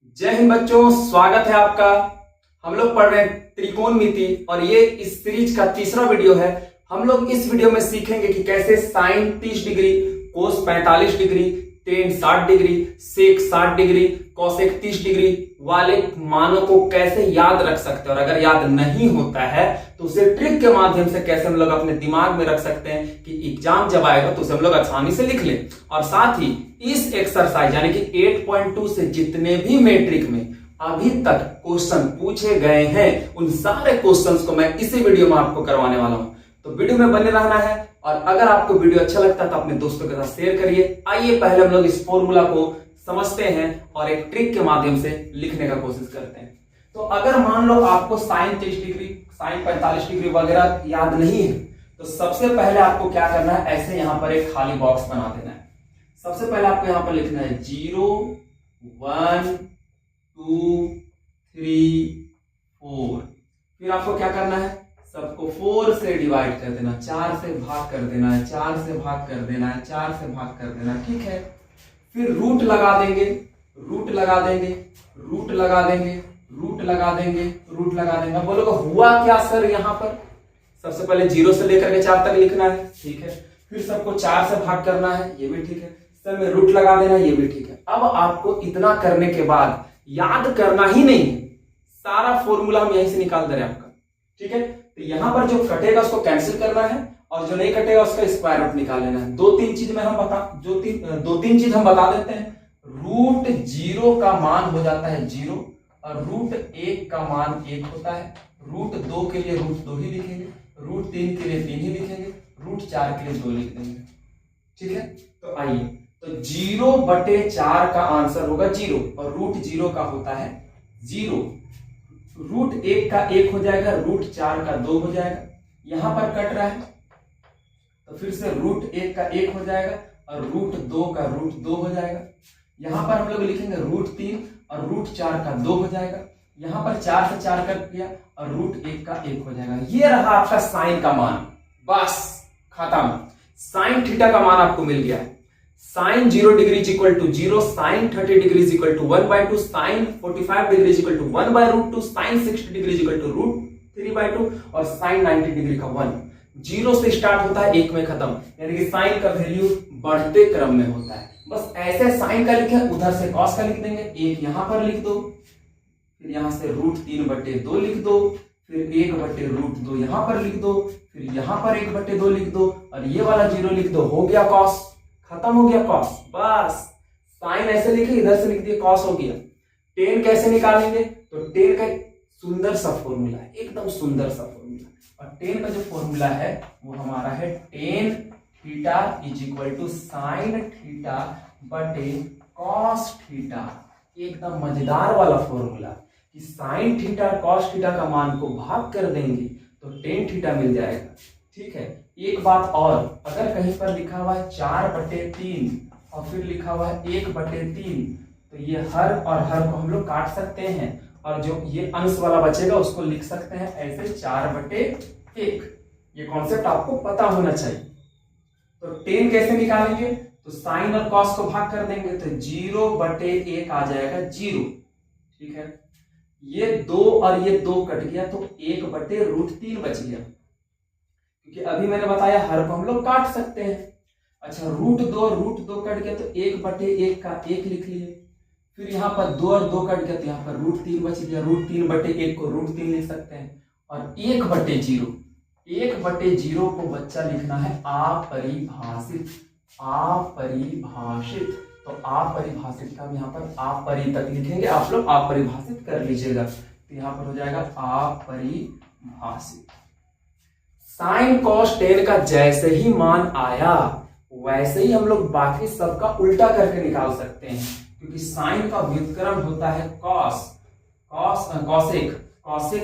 जय हिंद बच्चों, स्वागत है आपका। हम लोग पढ़ रहे हैं त्रिकोणमिति और ये इस सीरीज का तीसरा वीडियो है। हम लोग इस वीडियो में सीखेंगे कि कैसे साइन 30 डिग्री, कोस 45 डिग्री, टेन 60 डिग्री, सेक 60 डिग्री, कोसेक 30 डिग्री वाले मानों को कैसे याद रख सकते हैं, और अगर याद नहीं होता है तो उसे ट्रिक के माध्यम से कैसे हम लोग अपने दिमाग में रख सकते हैं कि एग्जाम जब आएगा तो उसे हम लोग आसानी से लिख लें। और साथ ही इस एक्सरसाइज यानी कि 8.2 से जितने भी मैट्रिक में अभी तक क्वेश्चन पूछे गए हैं उन सारे क्वेश्चंस को मैं इसी वीडियो में आपको करवाने वाला हूं, तो वीडियो में बने रहना है। और अगर आपको वीडियो अच्छा लगता है तो अपने दोस्तों के साथ शेयर करिए। आइए पहले हम लोग इस फॉर्मूला को समझते हैं और एक ट्रिक के माध्यम से लिखने का कोशिश करते हैं। तो अगर मान लो आपको साइन 30 डिग्री, साइन 45 डिग्री वगैरह याद नहीं है तो सबसे पहले आपको क्या करना है, ऐसे यहां पर एक खाली बॉक्स बना देना है। सबसे पहले आपको यहां पर लिखना है 0 1 2 3 4। फिर आपको क्या करना है, सबको 4 से डिवाइड कर देना, 4 से भाग कर देना है, 4 से भाग कर देना है, 4 से भाग कर देना है, ठीक है। फिर रूट लगा देंगे, रूट लगा देंगे, रूट लगा देंगे, रूट लगा देंगे, रूट लगा देंगे। बोलोगे हुआ क्या सर यहाँ पर? सबसे पहले 0 से लेकर के 4 तक लिखना है, ठीक है। फिर सबको 4 से भाग करना है, ये भी ठीक है। सर में रूट लगा देना, ये भी ठीक है। अब आपको इतना करने के बाद याद करना ही नहीं, सारा फॉर्मूला हम यहीं से निकाल दे रहे हैं आपका, ठीक है। तो यहां पर जो कटेगा उसको कैंसिल करना है और जो नहीं कटेगा उसका स्क्वायर रूट निकाल लेना है। दो तीन चीज चीज हम बता देते हैं। रूट 0 का मान हो जाता है 0 और रूट 1 का मान 1 होता है। रूट 2 के लिए रूट 2 ही लिखेंगे, रूट 3 के लिए 3 ही लिखेंगे, रूट 4 के लिए 2 लिख देंगे, ठीक है। तो आइए, तो 0/4 का आंसर होगा 0 और रूट 0 का होता है 0। रूट 1 का 1 हो जाएगा, रूट 4 का 2 हो जाएगा। यहां पर कट रहा है तो फिर से रूट 1 का 1 हो जाएगा और रूट 2 का रूट 2 हो जाएगा। यहां पर हम लोग लिखेंगे रूट 3 और रूट 4 का 2 हो जाएगा। यहां पर 4 से 4 कट गया और रूट 1 का 1 हो जाएगा। ये रहा आपका साइन का मान, बस खत्म। साइन थीटा का मान आपको मिल गया है। Sine 0 degree is equal to 0, sine 30 degree is equal to 1/2, sine 45 degree is equal to 1/√2, sine 60 degree is equal to √3/2 और साइन 90 डिग्री का 1। 0 से स्टार्ट होता है, 1 में खत्म, यानी कि साइन का वैल्यू बढ़ते क्रम में होता है। बस ऐसे साइन का लिखे, उधर से कॉस का लिख देंगे, 1 यहां पर लिख दो, फिर यहां से √3/2 लिख दो, फिर 1/√2 यहां पर लिख दो, फिर यहां पर 1/2 लिख दो और ये वाला 0 लिख दो। हो गया कॉस, खत्म हो गया कॉस। बस साइन ऐसे लिखे, इधर से लिख दिए, कॉस हो गया। टेन कैसे निकालेंगे, तो टेन का सुंदर सा फॉर्मूला है, एकदम सुंदर सा फॉर्मूला। और टेन का जो फॉर्मूला है वो हमारा है tan theta is equal to sine theta बटे कॉस थीटा। एकदम मजेदार वाला फॉर्मूला कि साइन थीटा कॉस थीटा का मान को भाग कर देंगे तो टेन थीटा मिल जाएगा, ठीक है। एक बात और, अगर कहीं पर लिखा हुआ है 4/3 और फिर लिखा हुआ है 1/3 तो ये हर और हर को हम लोग काट सकते हैं और जो ये अंश वाला बचेगा उसको लिख सकते हैं ऐसे 4/1। ये कॉन्सेप्ट आपको पता होना चाहिए। तो टेन कैसे निकालेंगे, तो साइन और कॉस को भाग कर देंगे तो 0/1 आ जाएगा 0, ठीक है। ये 2 और ये 2 कट गया तो 1/√3 बच गया, क्योंकि अभी मैंने बताया हर को हम लोग काट सकते हैं। अच्छा, रूट 2 कट गया तो 1/1 का 1 लिख लिए। फिर यहाँ पर 2 और 2 कट गया तो यहाँ पर √3 बच गया, √3/1 को √3 लिख सकते हैं। और 1/0 को बच्चा लिखना है अपरिभाषित। अपरिभाषित, तो अपरिभाषित का हम यहाँ पर अपरि तक लिखेंगे, आप लोग अपरिभाषित कर लीजिएगा। तो यहाँ पर हो जाएगा अपरिभाषित। साइन कॉस टेन का जैसे ही मान आया वैसे ही हम लोग बाकी सबका उल्टा करके निकाल सकते हैं, क्योंकि साइन का व्युत्क्रम होता है कॉसेक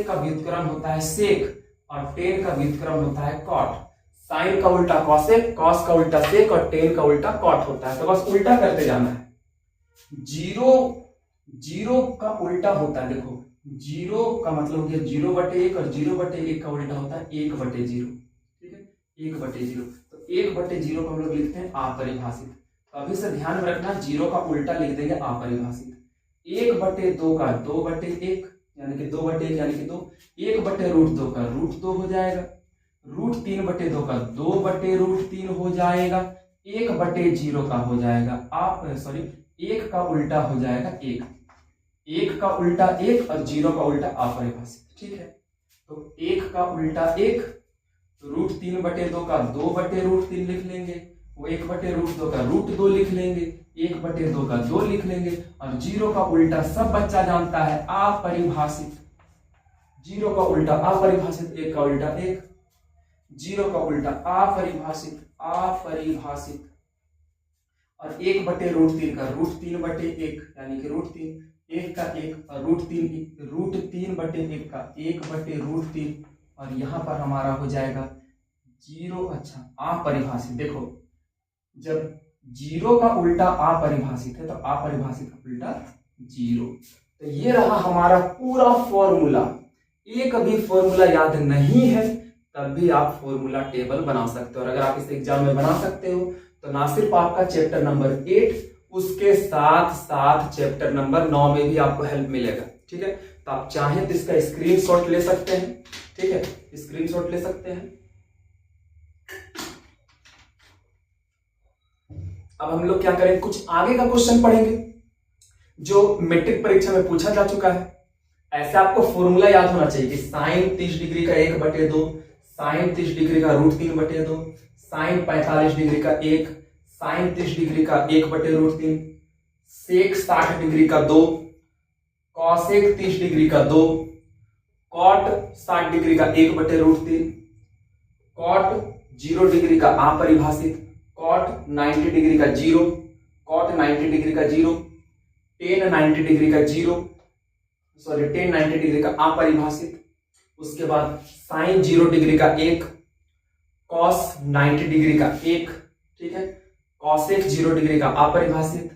का व्युत्क्रम होता है सेक और टेन का व्युत्क्रम होता है कॉट। साइन का उल्टा कॉसेक, कॉस का उल्टा सेक और टेन का उल्टा कॉट होता है। तो बस उल्टा करते जाना है। 0 का उल्टा होता है, देखो 0 का मतलब हो गया 0/1 और 0/1 का उल्टा होता है 1/0, ठीक है, 1/0। तो 1/0 को हम लोग लिखते हैं अपरिभाषित। तो अभी से ध्यान में रखना, 0 का उल्टा लिख देंगे अपरिभाषित। 1/2 का 2/1 यानी कि 2/1 यानी कि 2, 1/√2 का √2 हो जाएगा, √3/2 का 2/√3 हो जाएगा, 1/0 का हो जाएगा आप सॉरी 1 का उल्टा हो जाएगा 1, 1 का उल्टा 1 और 0 का उल्टा अपरिभाषित। ठीक है, तो 1 का उल्टा 1, तो √3/2 का 2/√3 लिख लेंगे, वो 1/√2 का √2 लिख लेंगे, 1/2 का 2 लिख लेंगे, और 0 का उल्टा सब बच्चा जानता है अपरिभाषित, 0 का उल्टा अपरिभाषित, 1 का उल्टा 1, 0 का उल्टा अपरिभाषित, अपरिभाषित, और 1/√3 का √3/1 यानी कि √3, 1 का 1 और √3/1 का 1/√3, और यहाँ पर हमारा हो जाएगा 0। अच्छा, अपरिभाषित, देखो जब 0 का उल्टा अपरिभाषित है तो अपरिभाषित का उल्टा 0। तो ये रहा हमारा पूरा फॉर्मूला। एक भी फॉर्मूला याद नहीं है तब भी आप फॉर्मूला टेबल बना सकते हो, और अगर आप इस एग्जाम में बना सकते हो तो ना सिर्फ आपका चैप्टर नंबर 8, उसके साथ साथ चैप्टर नंबर 9 में भी आपको हेल्प मिलेगा। ठीक है, तो आप चाहें तो इसका स्क्रीनशॉट ले सकते हैं। ठीक है, स्क्रीनशॉट ले सकते हैं। अब हम लोग क्या करें, कुछ आगे का क्वेश्चन पढ़ेंगे जो मैट्रिक परीक्षा में पूछा जा चुका है। ऐसे आपको फॉर्मूला याद होना चाहिए कि साइन 30 डिग्री का 1/2, साइन 30 डिग्री का √3/2, साइन 45 डिग्री का 1, साइन 30 डिग्री का 1/√3, सेक 60 डिग्री का 2, कॉसेक 30 डिग्री का 2, कॉट 60 डिग्री का 1/√3, कॉट 0 डिग्री का अपरिभाषित, कॉट 90 डिग्री का 0, कॉट 90 डिग्री का 0, टेन 90 डिग्री का 0, सॉरी टेन 90 डिग्री का अपरिभाषित, उसके बाद साइन 0 डिग्री का 1, कॉस 90 डिग्री का 1, ठीक है, कॉसेक 0 डिग्री का अपरिभाषित,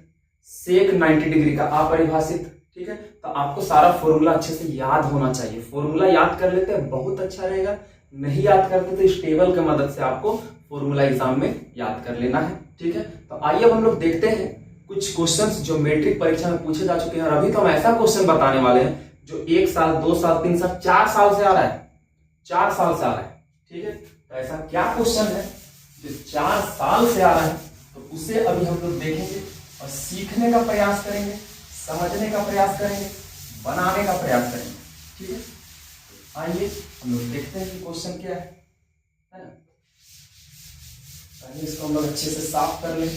सेक 90 डिग्री का अपरिभाषित। ठीक है, तो आपको सारा फॉर्मूला अच्छे से याद होना चाहिए। फॉर्मूला याद कर लेते हैं बहुत अच्छा रहेगा, नहीं याद करते तो इस टेबल की मदद से आपको फॉर्मूला एग्जाम में याद कर लेना है। ठीक है, तो आइए अब हम लोग देखते हैं कुछ क्वेश्चंस जो मैट्रिक परीक्षा में पूछे जा चुके हैं, और अभी तो हम ऐसा क्वेश्चन बताने वाले हैं जो 1 साल 2 साल 3 साल 4 साल से आ रहा है, 4 साल से आ रहा है। ठीक है, तो ऐसा क्या क्वेश्चन है जो 4 साल से आ रहा है, तो उसे अभी हम लोग देखेंगे और सीखने का प्रयास करेंगे, समझने का प्रयास करेंगे, बनाने का प्रयास करेंगे। ठीक है, तो आइए हम लोग देखते हैं कि क्वेश्चन क्या है ना। पहले इसको हम लोग अच्छे से साफ कर लें।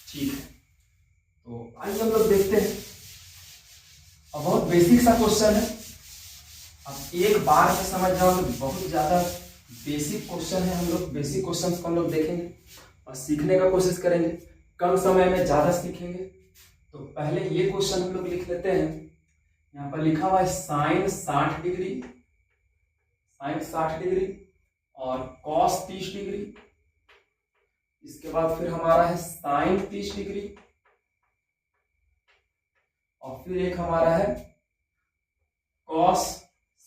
ठीक है, तो आइए हम लोग देखते हैं। अब बहुत बेसिक सा क्वेश्चन है, अब एक बार में समझ जाओ तो बहुत ज्यादा बेसिक क्वेश्चन है। हम लोग बेसिक क्वेश्चन को हम लोग देखेंगे और सीखने का कोशिश करेंगे, कम समय में ज्यादा सीखेंगे। तो पहले ये क्वेश्चन हम लोग लिख लेते हैं। यहाँ पर लिखा हुआ है साइन 60 डिग्री, साइन 60 डिग्री और कॉस 30 डिग्री। इसके बाद फिर हमारा है साइन 30 डिग्री और फिर एक हमारा है कॉस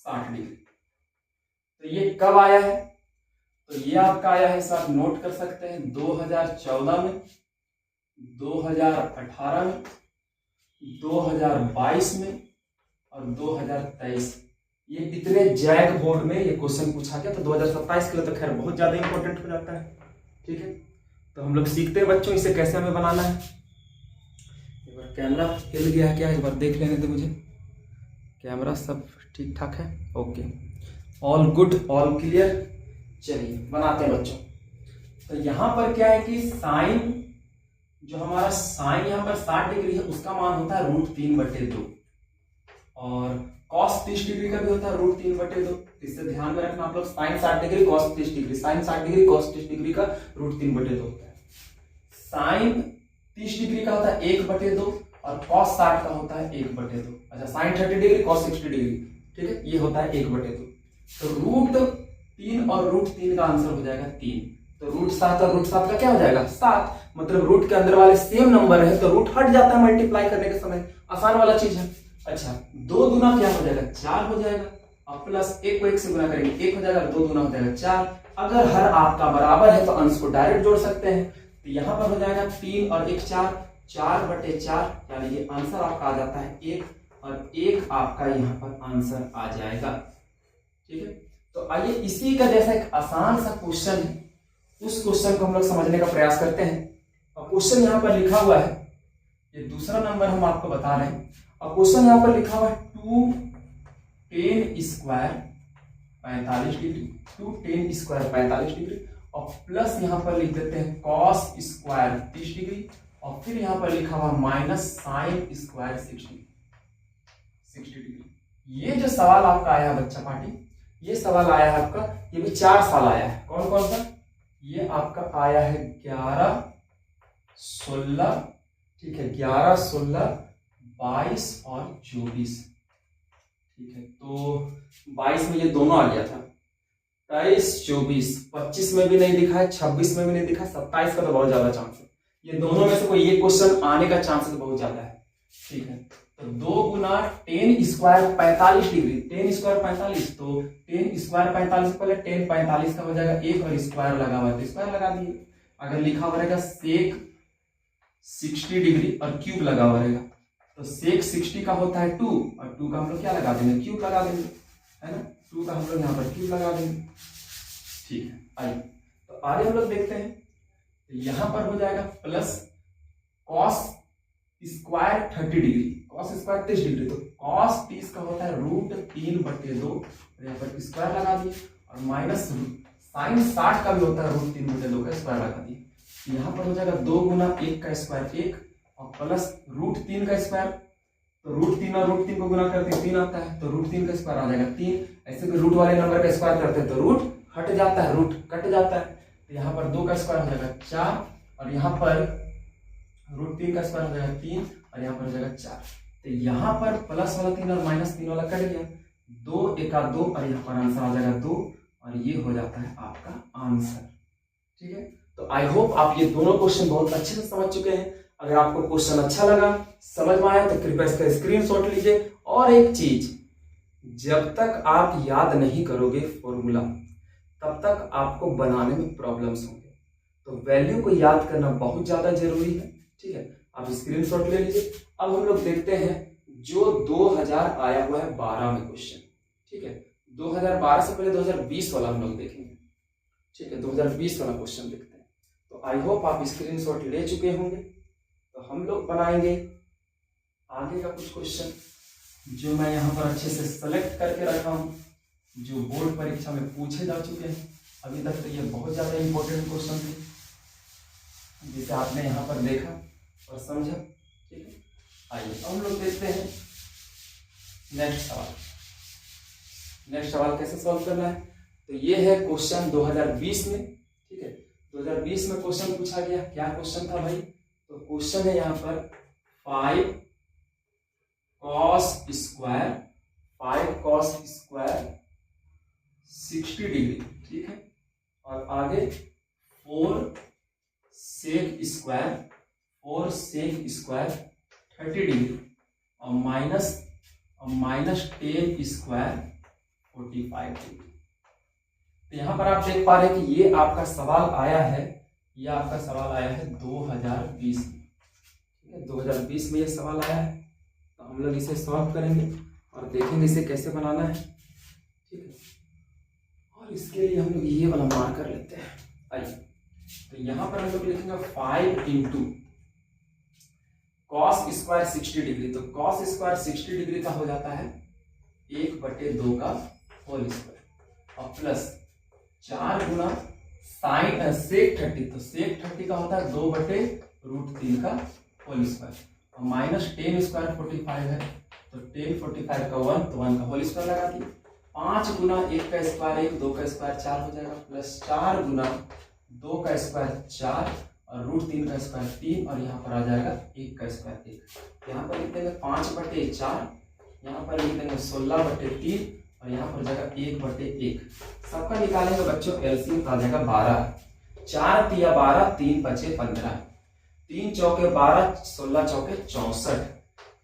60 डिग्री। तो ये कब आया है, तो ये आपका आया है, आप नोट कर सकते हैं 2014 में, 2018 में, 2022 में और 2023। ये इतने जैक बोर्ड में ये क्वेश्चन पूछा गया, तो 2027 के लिए तो खैर बहुत ज्यादा इंपॉर्टेंट हो जाता है। ठीक है, तो हम लोग सीखते हैं बच्चों इसे कैसे हमें बनाना है। एक बार कैमरा हिल गया है क्या, एक बार देख लेने दे मुझे। कैमरा सब ठीक ठाक है, okay, all good, all clear. चलिए बनाते हैं बच्चों। तो यहाँ पर क्या है कि साइन, जो हमारा साइन यहाँ पर 60 डिग्री है उसका मान होता है √3/2 और कॉस 30 डिग्री का भी होता है √3/2। इससे ध्यान में रखना आप लोग, sine 60 degree cos 30 degree, sine 60 degree cos 30 degree का √3/2 होता है। साइन 30 डिग्री का होता है 1/2 और कॉस 60 का होता है 1/2। अच्छा, साइन 30 डिग्री कॉस 60 डिग्री, ठीक है, ये होता है 1/2। तो √3 और √3 का आंसर हो जाएगा 3। तो √7 और √7 का क्या हो जाएगा 7, मतलब रूट के अंदर वाले सेम नंबर है तो रूट हट जाता है मल्टीप्लाई करने के समय, आसान वाला चीज है। अच्छा, 2 गुना क्या हो जाएगा 4 हो जाएगा, और प्लस 1 को 1 से गुना करेंगे 1 हो जाएगा, 2 गुना हो जाएगा 4। अगर हर आपका बराबर है तो अंश को डायरेक्ट जोड़ सकते हैं। तो यहाँ पर हो जाएगा 3 और 1 4, 4/4, यानी ये आंसर आपका आ जाता है 1, और 1 आपका यहाँ पर आंसर आ जाएगा। ठीक है, तो आइए इसी का जैसा एक आसान सा क्वेश्चन है, उस क्वेश्चन को हम लोग समझने का प्रयास करते हैं। और क्वेश्चन यहाँ पर लिखा हुआ है, ये दूसरा नंबर हम आपको बता रहे हैं, और क्वेश्चन यहाँ पर लिखा हुआ है 2 tan square 45 degree, 2 tan square 45 degree, और प्लस यहाँ पर लिख देते हैं cos स्क्वायर 30 डिग्री, और फिर यहाँ पर लिखा हुआ माइनस sin स्क्वायर 60 डिग्री। ये जो सवाल आपका आया है बच्चा पार्टी, ये सवाल आया है आपका, ये भी 4 साल आया है। कौन कौन सा? ये आपका आया है 11, 16, ठीक है, 11, 16, 22 और 24। ठीक है, तो 22 में ये दोनों आ गया था, 23, 24, 25 में भी नहीं दिखा है, 26 में भी नहीं दिखा, 27 का तो बहुत ज्यादा चांस है। ये दोनों में से कोई एक क्वेश्चन आने का चांस तो बहुत ज्यादा है। ठीक है, तो 2 गुना tan square 45 degree, tan square 45, तो tan स्क्वायर 45 पहले tan 45 का हो जाएगा 1, और स्क्वायर लगा हुआ है तो स्क्वायर लगा दिए। अगर लिखा हुआ रहेगा sec 60 डिग्री और क्यूब लगा हुआ रहेगा, तो sec 60 का होता है 2, और 2 का हम लोग क्या लगा देंगे? क्यूब लगा देंगे, है ना। 2 का हम लोग यहाँ पर क्यूब लगा देंगे। ठीक है, आइए तो आगे हम लोग देखते हैं। तो यहाँ पर हो जाएगा plus cos square 30 degree, cos square 30 degree, तो cos 30 का होता है √3/2, और यहाँ पर स्क्वायर लगा दिए, और माइनस sin 60 का भी होता है √3/2 का स्क्वायर लगा दिए। यहाँ पर हो जाएगा 2 गुना 1 का स्क्वायर 1, और प्लस √3 का स्क्वायर, तो √3 और √3 को गुना करते हैं 3 आता है, तो √3 का स्क्वायर आ जाएगा 3। ऐसे कोई रूट वाले नंबर का स्क्वायर करते हैं तो रूट हट जाता है, रूट कट जाता है, तो यहाँ पर 2 का स्क्वायर हो जाएगा 4, और यहाँ पर √3 का स्क्वायर हो जाएगा 3, और यहाँ पर हो जाएगा 4। तो यहाँ पर प्लस वाला 3 और माइनस 3 वाला कट गया, 2 1 2, और यहाँ पर आंसर आ जाएगा 2, और ये हो जाता है आपका आंसर। ठीक है, तो आई होप आप ये दोनों क्वेश्चन बहुत अच्छे से समझ चुके हैं। अगर आपको क्वेश्चन अच्छा लगा, समझ में आया, तो कृपया इसका स्क्रीनशॉट लीजिए। और एक चीज, जब तक आप याद नहीं करोगे फॉर्मूला, तब तक आपको बनाने में प्रॉब्लम्स होंगे। तो वैल्यू को याद करना बहुत ज्यादा जरूरी है। ठीक है, आप स्क्रीनशॉट ले लीजिए। अब हम लोग देखते हैं जो 2000 आया हुआ है 12 में क्वेश्चन। ठीक है, 2012 से पहले 2020 वाला हम लोग देखेंगे। ठीक है, 2020 वाला क्वेश्चन देखते हैं। तो आई होप आप स्क्रीनशॉट ले चुके होंगे। तो हम लोग बनाएंगे आगे का कुछ क्वेश्चन, जो मैं यहाँ पर अच्छे से सेलेक्ट करके रखा हूँ, जो बोर्ड परीक्षा में पूछे जा चुके हैं। अभी तक तो ये बहुत ज्यादा इंपॉर्टेंट क्वेश्चन थे, जिसे आपने यहाँ पर देखा और समझा। ठीक है, आइए अब हम लोग देखते हैं नेक्स्ट सवाल। नेक्स्ट सवाल कैसे सॉल्व करना है, तो ये है क्वेश्चन 2020 में। ठीक है, 2020 में क्वेश्चन पूछा गया। क्या क्वेश्चन था भाई? तो क्वेश्चन है यहाँ पर 5 cos स्क्वायर 60 डिग्री। ठीक है, और आगे 4 sec स्क्वायर 30 डिग्री, और माइनस tan स्क्वायर 45 डिग्री। तो यहाँ पर आप देख पा रहे हैं कि ये आपका सवाल आया है, ये आपका सवाल आया है 2020 में। ठीक है, 2020 में ये सवाल आया है। तो हम लोग इसे सॉल्व करेंगे और देखेंगे इसे कैसे बनाना है। ठीक है, और इसके लिए हम लोग ये वाला मार्क कर लेते हैं। आइए, तो यहाँ पर हम लोग लिखेंगे 5 इंटू cos स्क्वायर 60 डिग्री। तो cos स्क्वायर 60 डिग्री का हो जाता है 1/2 का होल स्क्वायर, और प्लस 4 गुना साइन sec 30। तो sec 30 का होता है 2/√3 का होल स्क्वायर, और माइनस tan स्क्वायर 45 है, तो tan 45 का 1, तो 1 का होल स्क्वायर लगा दिए। 5 गुना 1 का स्क्वायर 1, 2 का स्क्वायर 4 हो जाएगा, प्लस 4 गुना 2 का स्क्वायर 4, और √3 का स्क्वायर 3, और यहाँ पर आ जाएगा 1 का स्क्वायर 1। यहाँ पर लिख देंगे 5/4, यहाँ पर लिख देंगे 16/3, और यहाँ पर जाएगा 1/1। सबका निकालेंगे बच्चों एलसीएम आ जाएगा 12। 4 तिया 12, 3 बचे 15, 3 चौके 12, 16 चौके 64,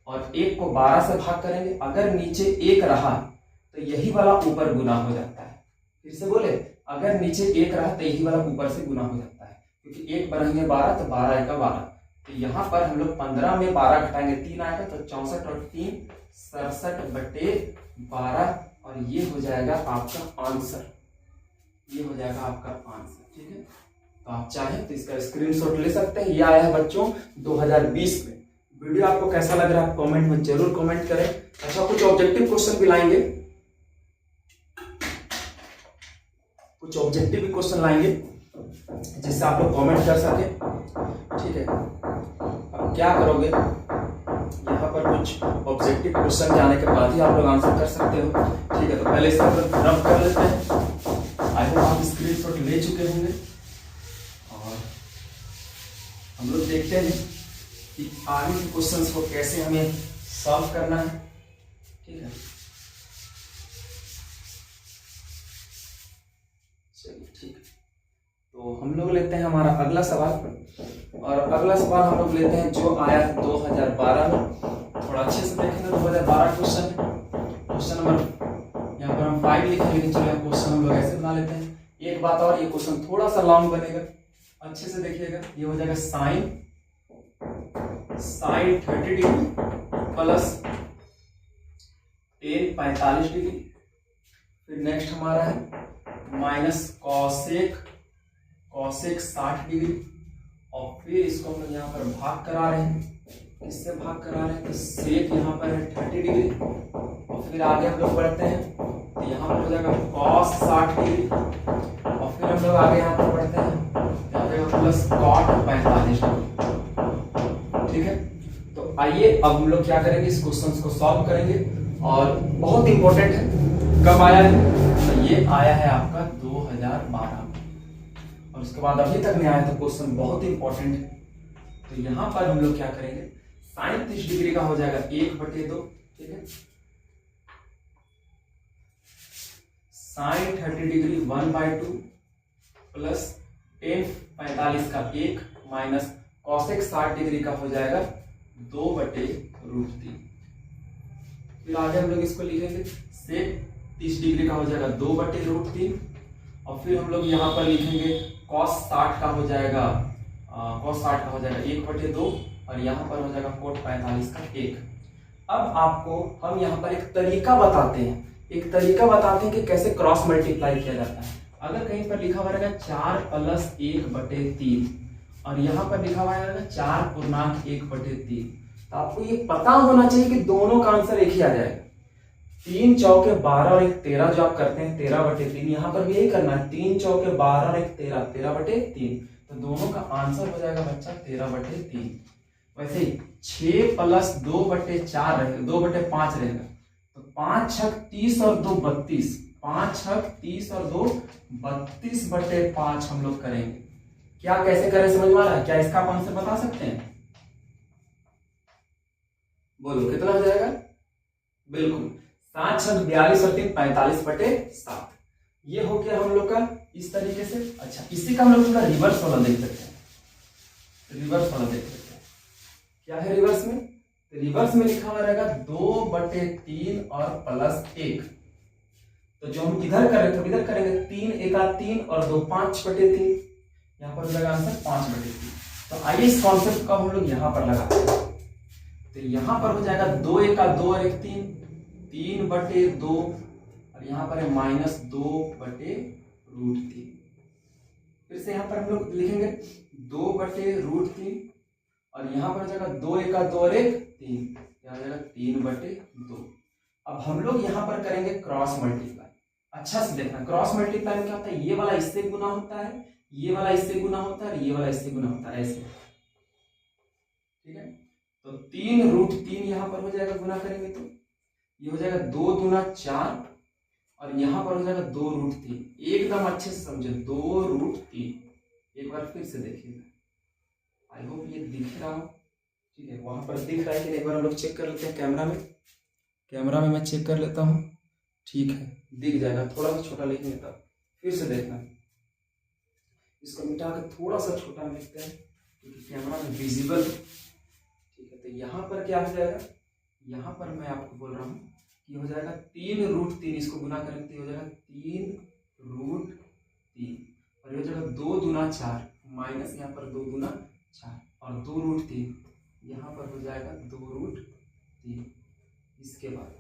और 1 को 12 से भाग करेंगे। अगर नीचे 1 रहा तो यही वाला ऊपर गुना हो जाता है। फिर से बोले, अगर नीचे 1 रहा तो यही वाला ऊपर से गुना हो जाता है, क्योंकि 1 बढ़ेंगे 12 तो 12 1 12। तो यहाँ पर हम लोग 15 में 12 घटाएंगे 3 आएगा, तो 64 और 3 67/12, और ये हो जाएगा आपका आंसर। ये हो जाएगा आपका आंसर। ठीक है, तो आप चाहें तो इसका स्क्रीनशॉट ले सकते हैं। ये आया है बच्चों 2020 में। वीडियो आपको कैसा लग रहा है कमेंट में जरूर कमेंट करें। अच्छा, कुछ ऑब्जेक्टिव क्वेश्चन भी लाएंगे, कुछ ऑब्जेक्टिव क्वेश्चन लाएंगे जिससे आप लोग कमेंट कर सके। ठीक है, अब क्या करोगे, यहाँ पर कुछ ऑब्जेक्टिव क्वेश्चन के आने के बाद ही आप लोग आंसर कर सकते हो। ठीक है, तो पहले इसे हम लोग रब कर लेते हैं। आई होप आप स्क्रीनशॉट ले चुके होंगे, और हम लोग देखते हैं कि आगे के क्वेश्चंस को कैसे हमें सॉल्व करना है। ठीक है, चलिए ठीक है, तो हम लोग लेते हैं हमारा अगला सवाल। और अगला सवाल हम लोग लेते हैं जो आया है 2012 में। थोड़ा अच्छे से देखेंगे, 2012 क्वेश्चन है। क्वेश्चन नंबर यहाँ पर हम 5 लिखेंगे, लेकिन चलो क्वेश्चन हम लोग ऐसे बना लेते हैं। एक बात और, ये क्वेश्चन थोड़ा सा लॉन्ग बनेगा, अच्छे से देखिएगा। ये हो जाएगा sine 30 degree plus tan 45 degree. फिर नेक्स्ट हमारा है माइनस कॉसेक 60 डिग्री, और फिर इसको हम लोग यहाँ पर भाग करा रहे हैं। इससे भाग करा रहे हैं तो सेक यहाँ पर है 30 डिग्री, और फिर आगे हम लोग बढ़ते हैं तो यहाँ पर हो जाएगा कॉस 60 डिग्री, और फिर हम लोग आगे यहाँ पर बढ़ते हैं, यहाँ पे प्लस कॉट 45 डिग्री। ठीक है, तो आइए अब हम लोग क्या करेंगे, इस क्वेश्चन को सॉल्व करेंगे। और बहुत इंपॉर्टेंट है, कब आया है, तो ये आया है आपका 2012 में, और उसके बाद अभी तक नहीं आया, तो क्वेश्चन बहुत इंपॉर्टेंट है। तो यहाँ पर हम लोग क्या करेंगे, साइन 30 डिग्री का हो जाएगा 1/2। ठीक है, साइन 30 डिग्री 1/2 प्लस टेन 45 का 1 माइनस कॉसेक 60 डिग्री का हो जाएगा 2/√3। फिर आगे हम लोग इसको लिखेंगे सेक 30 डिग्री का हो जाएगा 2/√3, और फिर हम लोग यहाँ पर लिखेंगे कॉस 60 का हो जाएगा 1/2, और यहाँ पर हो जाएगा कोट 45 का 1। अब आपको हम यहाँ पर एक तरीका बताते हैं कि कैसे क्रॉस मल्टीप्लाई किया जाता है। अगर कहीं पर लिखा हुआ रहेगा 4 + 1/3, और यहाँ पर लिखा हुआ रहेगा 4 × 1/3, तो आपको ये पता होना चाहिए कि दोनों का आंसर एक ही आ जाएगा। 3 चौके 12 और 1 13 जो आप करते हैं 13/3, यहाँ पर भी यही करना है। 3 चौके 12 और 1 13, 13/3, तो दोनों का आंसर हो जाएगा बच्चा 13/3। वैसे ही 6 + 2/4 रहेगा, 2/5 रहेगा, तो 5 × 6 = 30 और 2 = 32, 5 × 6 = 30 और 2 32/5 हम लोग करेंगे। क्या कैसे करें समझ में आ रहा है? क्या इसका आंसर बता सकते हैं? बोलो कितना हो जाएगा? बिल्कुल 7 × 6 = 42 और 3 45/7। ये हो गया हम लोग का इस तरीके से। अच्छा, इसी का हम लोग रिवर्स वाला देख सकते हैं। क्या है रिवर्स में? रिवर्स में लिखा हुआ रहेगा 2/3 और +1। तो जो हम इधर कर रहे थे इधर करेंगे 3 × 3 और 2 5/3, यहाँ पर हो जाएगा आंसर 5/3। तो आइए इस कॉन्सेप्ट का हम लोग यहाँ पर लगाते हैं। तो यहाँ पर हो जाएगा 2 × 2 और 1 3, 3/2, और यहाँ पर है -2/√3। फिर से यहाँ पर हम लोग लिखेंगे 2/√3, और यहाँ पर हो जाएगा 2 × 2 और 1 3, यहाँ हो जाएगा 3/2। अब हम लोग यहाँ पर करेंगे क्रॉस मल्टीप्लाई। अच्छा से देखना, क्रॉस मल्टीप्लाई में क्या होता है, ये वाला इससे गुना होता है, ये वाला इससे गुना होता है, ये वाला इससे गुना होता है, ऐसे। ठीक है, तो 3√3 यहाँ पर हो जाएगा, गुना करेंगे तो ये हो जाएगा 2 दूना 4, और यहाँ पर हो जाएगा 2√3। एकदम अच्छे से समझो, 2√3। एक बार फिर से देखिएगा, आई होप ये दिख रहा हो। ठीक है, वहां पर दिख रहा है कि एक बार हम लोग चेक कर लेते हैं कैमरा में मैं चेक कर लेता हूँ। ठीक है, दिख जाएगा। थोड़ा सा छोटा लिखेंगे तब फिर से देखना, इसको मिटा कर थोड़ा सा छोटा लिखते हैं क्योंकि कैमरा में विजिबल। ठीक है, तो यहाँ पर क्या हो जाएगा, यहाँ पर मैं आपको बोल रहा हूँ कि हो जाएगा 3√3, इसको गुना करेंगे तो हो जाएगा 3√3 3 और ये हो जाएगा 2 दूना 4 माइनस यहाँ पर 2 दूना 4 और 2√3 यहाँ पर हो जाएगा 2√3। इसके बाद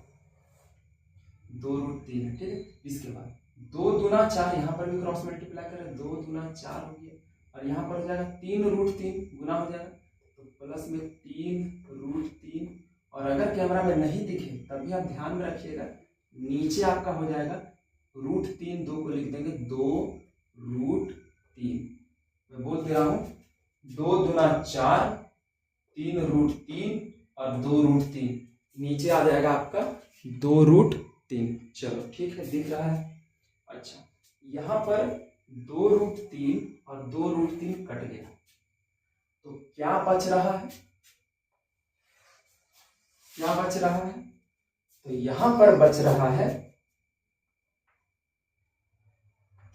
2√3 है, ठीक है। इसके बाद 2 दूना 4 यहाँ पर भी क्रॉस मल्टीप्लाई करें, 2 दूना 4 हो गया और यहाँ पर हो जाएगा 3√3 गुना हो जाएगा तो प्लस में 3√3। और अगर कैमरा में नहीं दिखे तभी आप ध्यान में रखिएगा, नीचे आपका हो जाएगा √3, 2 को लिख देंगे 2√3। मैं बोल दे रहा हूं 2 दूना 4 3√3 और 2√3 नीचे आ जाएगा आपका 2√3। चलो ठीक है, दिख रहा है। अच्छा यहाँ पर 2√3 और 2√3 कट गया तो क्या बच रहा है, क्या बच रहा है? तो यहां पर बच रहा है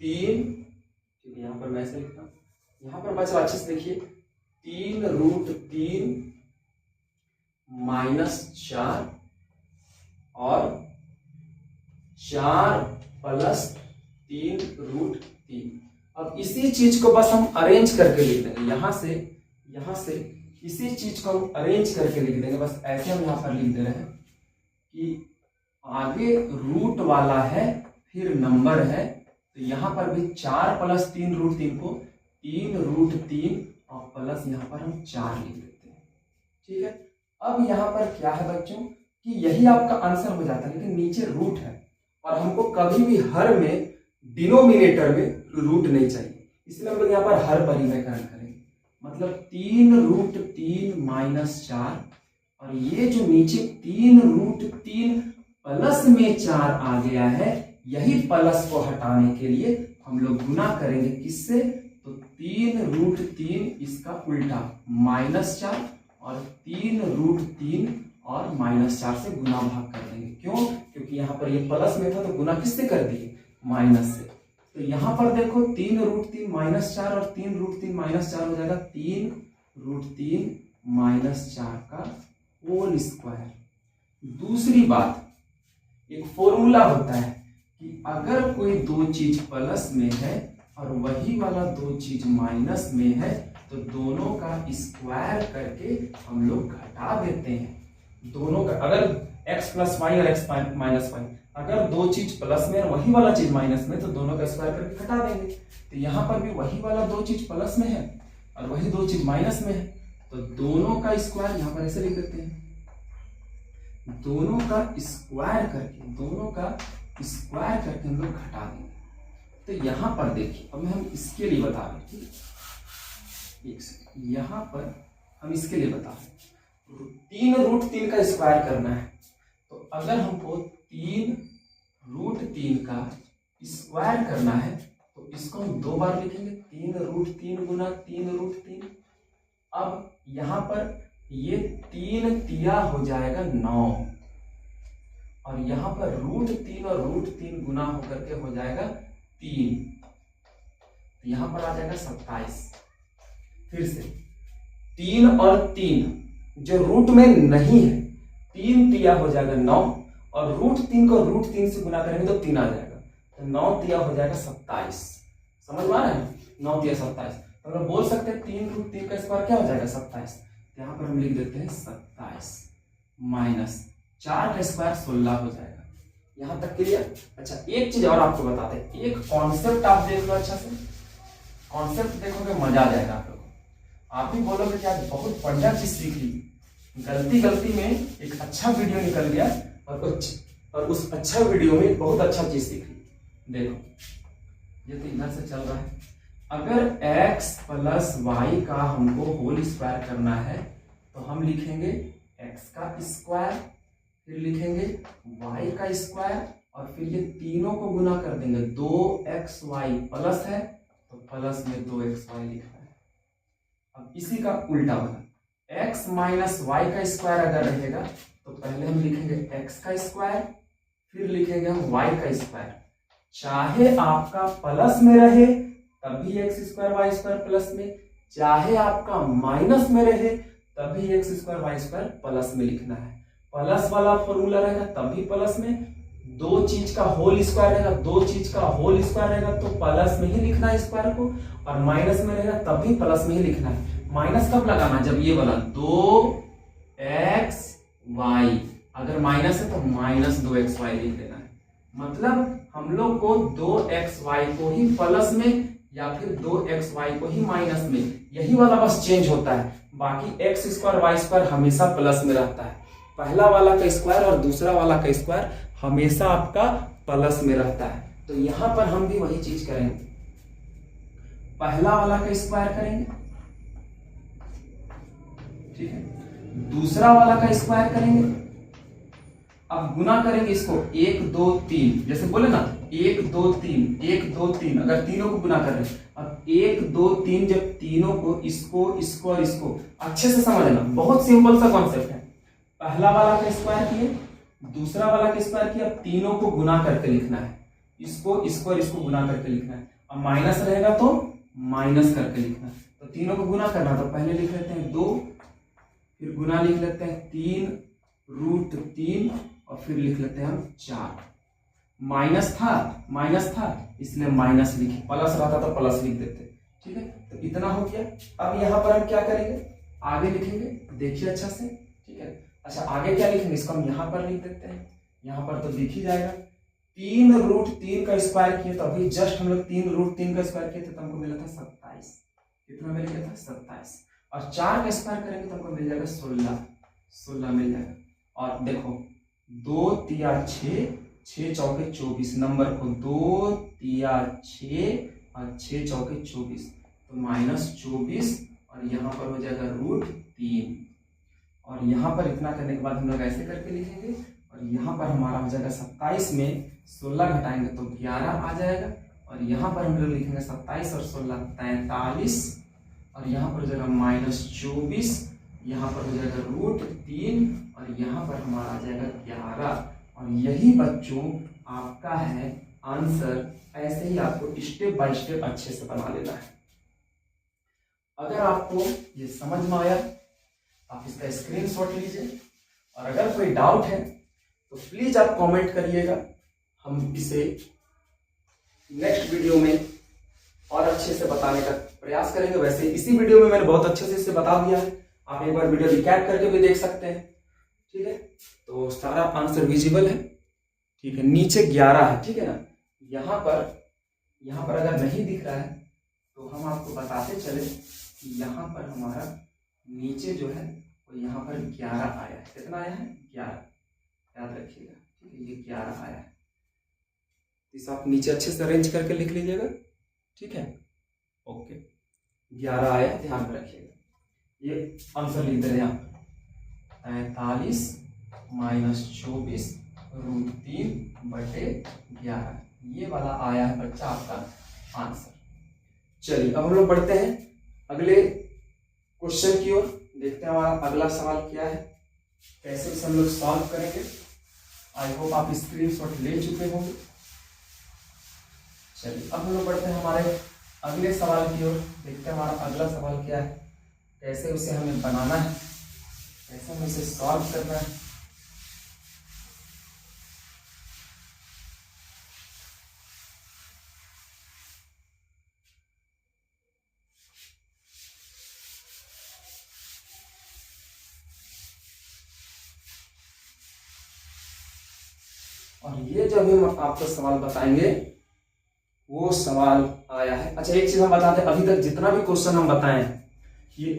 3, ठीक है। यहां पर मैं ऐसे लिखता हूं, यहां पर बच रहा, अच्छे से देखिए, 3√3 -4 और 4 + 3√3। अब इसी चीज को बस हम अरेंज करके लिख देंगे, यहां से इसी चीज को हम अरेंज करके लिख देंगे। बस ऐसे हम यहाँ पर लिख दे रहे हैं कि आगे रूट वाला है फिर नंबर है, तो यहाँ पर भी 4 + 3√3 को 3√3 और प्लस यहाँ पर हम 4 लिख देते हैं, ठीक है। अब यहाँ पर क्या है बच्चों कि यही आपका आंसर हो जाता है, लेकिन नीचे रूट है और हमको कभी भी हर में डिनोमिनेटर में रूट नहीं चाहिए, इसलिए हम लोग यहाँ पर हर परिमेयकरण करेंगे। मतलब 3√3 - 4 और ये जो नीचे 3√3 प्लस में 4 आ गया है, यही प्लस को हटाने के लिए हम लोग गुना करेंगे किससे? तो 3√3 इसका उल्टा -4 और 3√3 और -4 से गुना भाग कर देंगे। क्यों? क्योंकि यहाँ पर ये प्लस में था तो गुना किससे कर दिए? माइनस से। तो यहाँ पर देखो 3√3 -4 और 3√3 -4 हो जाएगा 3√3 -4 का होल स्क्वायर। दूसरी बात, एक फॉर्मूला होता है कि अगर कोई दो चीज प्लस में है और वही वाला दो चीज माइनस में है तो दोनों का स्क्वायर करके हम लोग घटा देते हैं। दोनों का, अगर x + y और x - y, अगर दो चीज प्लस में और वही वाला चीज माइनस में तो दोनों का स्क्वायर करके घटा देंगे। तो यहाँ पर भी वही वाला दो चीज प्लस में है और वही दो चीज माइनस में है, तो दोनों का स्क्वायर यहाँ पर ऐसे लिख देते हैं, दोनों का स्क्वायर करके हम लोग घटा देंगे। तो यहाँ पर देखिए, अब हम इसके लिए बता रहे हैं, ठीक है, एक सेकंड, यहाँ पर हम इसके लिए बता रहे हैं 3√3 का स्क्वायर करना है, तो अगर हमको 3√3 का स्क्वायर करना है तो इसको हम दो बार लिखेंगे, 3√3 गुना 3√3। अब यहाँ पर ये 3 तिया हो जाएगा 9 और यहाँ पर √3 और √3 गुना होकर के हो जाएगा 3, तो यहाँ पर आ जाएगा 27। फिर से 3 और 3 जो रूट में नहीं है, 3 तिया हो जाएगा 9 और √3 को √3 से गुना करेंगे तो 3 आ जाएगा, तो 9 तिया हो जाएगा 27। समझ में आ रहा है? 9 तिया 27। तो हम बोल सकते हैं 3√3 का स्क्वायर क्या हो जाएगा? 27। यहाँ पर हम लिख देते हैं 27 माइनस 4 का स्क्वायर 16 हो जाएगा। यहाँ तक क्लियर? अच्छा, एक चीज और आपको बताते हैं, एक कॉन्सेप्ट आप देख लो, अच्छा से कॉन्सेप्ट देखोगे मजा आ जाएगा आप लोगों को। आप भी बोलोगे कि आज बहुत बढ़िया चीज सीख ली, गलती में एक अच्छा वीडियो निकल गया और उस अच्छा वीडियो में बहुत अच्छा चीज सीख ली। देखो ये तो इधर से चल रहा है, अगर x + y का हमको होल स्क्वायर करना है तो हम लिखेंगे x का स्क्वायर, फिर लिखेंगे y का स्क्वायर और फिर ये तीनों को गुना कर देंगे। 2xy प्लस है तो प्लस में 2xy लिखा है। अब इसी का उल्टा बना, x - y का स्क्वायर अगर रहेगा तो पहले हम लिखेंगे x का स्क्वायर, फिर लिखेंगे हम y का स्क्वायर। चाहे आपका प्लस में रहे तभी x² y² प्लस में, चाहे आपका माइनस में रहे तभी x² y² प्लस में लिखना है। प्लस वाला फॉर्मूला रहेगा तभी प्लस में, दो चीज का होल स्क्वायर रहेगा, दो चीज का होल स्क्वायर रहेगा तो प्लस में ही लिखना है स्क्वायर को, और माइनस में रहेगा तब भी प्लस में ही लिखना है। माइनस कब लगाना, जब ये वाला 2xy अगर माइनस है तो माइनस 2xy लिख देना है। मतलब हम लोग को 2xy को ही प्लस में या फिर 2xy को ही माइनस में, यही वाला बस चेंज होता है। बाकी एक्स स्क्वायर वाई स्क्वायर हमेशा प्लस में रहता है। पहला वाला का स्क्वायर और दूसरा वाला का स्क्वायर हमेशा आपका प्लस में रहता है। तो यहां पर हम भी वही चीज करेंगे, पहला वाला का स्क्वायर करेंगे, ठीक है, दूसरा वाला का स्क्वायर करेंगे, अब गुना करेंगे इसको 1 2 3, जैसे बोले ना 1 2 3 1 2 3, अगर तीनों को गुना कर रहे हैं। अब 1 2 3 जब तीनों को, इसको और इसको अच्छे से समझना, बहुत सिंपल सा कॉन्सेप्ट है। पहला वाला का स्क्वायर किए, दूसरा वाला का स्क्वायर किया, तीनों को गुना करके लिखना है, इसको और इसको गुना करके लिखना है। अब माइनस रहेगा तो माइनस करके लिखना है। तो तीनों को गुना करना, तो पहले लिख लेते हैं 2, फिर गुना लिख लेते हैं 3 √3 और फिर लिख लेते हैं हम 4। माइनस था इसलिए माइनस लिखे, प्लस रहता तो प्लस लिख देते, ठीक है। तो इतना हो गया। अब यहाँ पर हम क्या करेंगे, आगे लिखेंगे, देखिए अच्छा से, ठीक है। अच्छा आगे क्या लिखेंगे, इसको हम यहाँ पर लिख देते हैं, यहाँ पर तो दिख ही जाएगा। 3 √3 का स्क्वायर किए तो अभी जस्ट हम लोग 3 √3 का स्क्वायर किए थे तो हमको मिला था 27। कितना मिल गया था, 27। और 4 का स्क्वायर करेंगे तो हमको मिल जाएगा 16 मिल जाएगा। और देखो 2 3 6 6 चौके 24, नंबर को 2 3 6 और 6 चौके 24, तो -24 और यहाँ पर हो जाएगा √3। और यहाँ पर इतना करने के बाद हम लोग ऐसे करके लिखेंगे, और यहाँ पर हमारा हो जाएगा 27 में 16 घटाएंगे तो 11 आ जाएगा। और यहाँ पर हम लोग लिखेंगे 27 और 16 43, और यहाँ पर हो जाएगा -24, यहाँ पर हो जाएगा √3 और यहाँ पर हमारा आ जाएगा 11। और यही बच्चों आपका है आंसर। ऐसे ही आपको स्टेप बाय स्टेप अच्छे से बना लेना है। अगर आपको ये समझ में आया आप इसका स्क्रीनशॉट लीजिए, और अगर कोई डाउट है तो प्लीज आप कमेंट करिएगा, हम इसे नेक्स्ट वीडियो में और अच्छे से बताने का प्रयास करेंगे। वैसे इसी वीडियो में मैंने बहुत अच्छे से इसे बता दिया है, आप एक बार वीडियो रिकैप करके भी देख सकते हैं, ठीक है। तो सारा आंसर विजिबल है, ठीक है। नीचे 11 है, ठीक है ना। यहाँ पर अगर नहीं दिख रहा है तो हम आपको बताते चले कि यहाँ पर हमारा नीचे जो है वो यहाँ पर 11 आया है। कितना आया है, 11, याद रखिएगा, ठीक है। ये 11 आया है, इसे आप नीचे अच्छे से अरेंज करके लिख लीजिएगा, ठीक है। ओके 11 आया, ध्यान में रखिएगा। ये आंसर लिख दे रहे हैं आप 43 -24 √3/11, ये वाला आया है बच्चा आपका आंसर। चलिए अब हम लोग बढ़ते हैं अगले क्वेश्चन की ओर। देखते हैं हमारा अगला सवाल क्या है, कैसे इसे हम लोग सॉल्व करेंगे। आई होप आप स्क्रीनशॉट ले चुके होंगे। चलिए अब हम लोग बढ़ते हैं हमारे अगले सवाल की ओर। देखते हैं हमारा अगला सवाल क्या है, कैसे उसे हमें बनाना है, कैसे हमें इसे सॉल्व करना है। और ये जब हम आपको सवाल बताएंगे वो सवाल आया है। अच्छा एक चीज हम बताते हैं, अभी तक जितना भी क्वेश्चन हम बताए हैं ये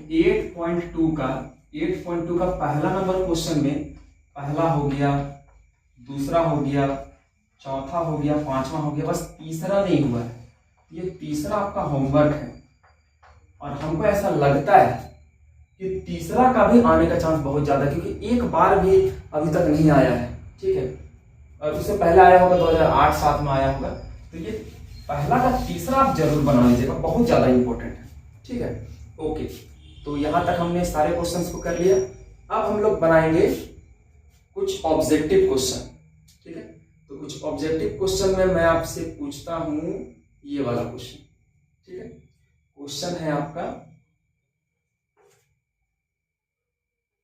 8.2 का पहला नंबर क्वेश्चन में पहला हो गया, दूसरा हो गया, चौथा हो गया, पांचवा हो गया, बस तीसरा नहीं हुआ है। ये तीसरा आपका होमवर्क है, और हमको ऐसा लगता है कि तीसरा का भी आने का चांस बहुत ज्यादा है, क्योंकि एक बार भी अभी तक नहीं आया है, ठीक है। और उससे पहले आया होगा 2008-7 में आया होगा। तो ये पहला का तीसरा आप जरूर बना लीजिएगा, बहुत ज्यादा इंपॉर्टेंट है, ठीक है। ओके तो यहां तक हमने सारे क्वेश्चंस को कर लिया। अब हम लोग बनाएंगे कुछ ऑब्जेक्टिव क्वेश्चन, ठीक है। तो कुछ ऑब्जेक्टिव क्वेश्चन में मैं आपसे पूछता हूं ये वाला क्वेश्चन, ठीक है। क्वेश्चन है आपका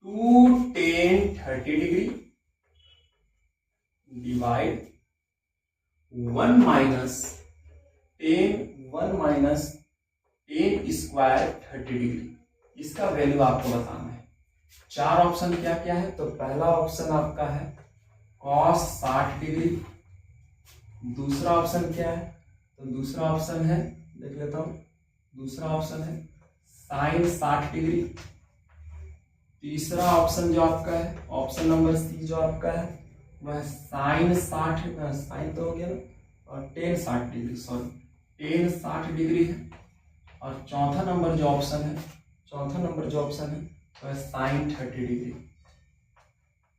2 tan 30 degree divide 1 minus ten square 30 degree, इसका वैल्यू आपको बताना है। 4 ऑप्शन क्या क्या है? तो पहला ऑप्शन आपका है cos 60 डिग्री, दूसरा ऑप्शन क्या है? तो दूसरा ऑप्शन है, देख लेता हूं, दूसरा ऑप्शन है sin 60 डिग्री, तीसरा ऑप्शन जो आपका है, ऑप्शन नंबर सी जो आपका है वह sin तो हो गया ना, और ten 60 degree, sorry ten 60 degree है। और चौथा नंबर जो ऑप्शन है वह sin 30 डिग्री।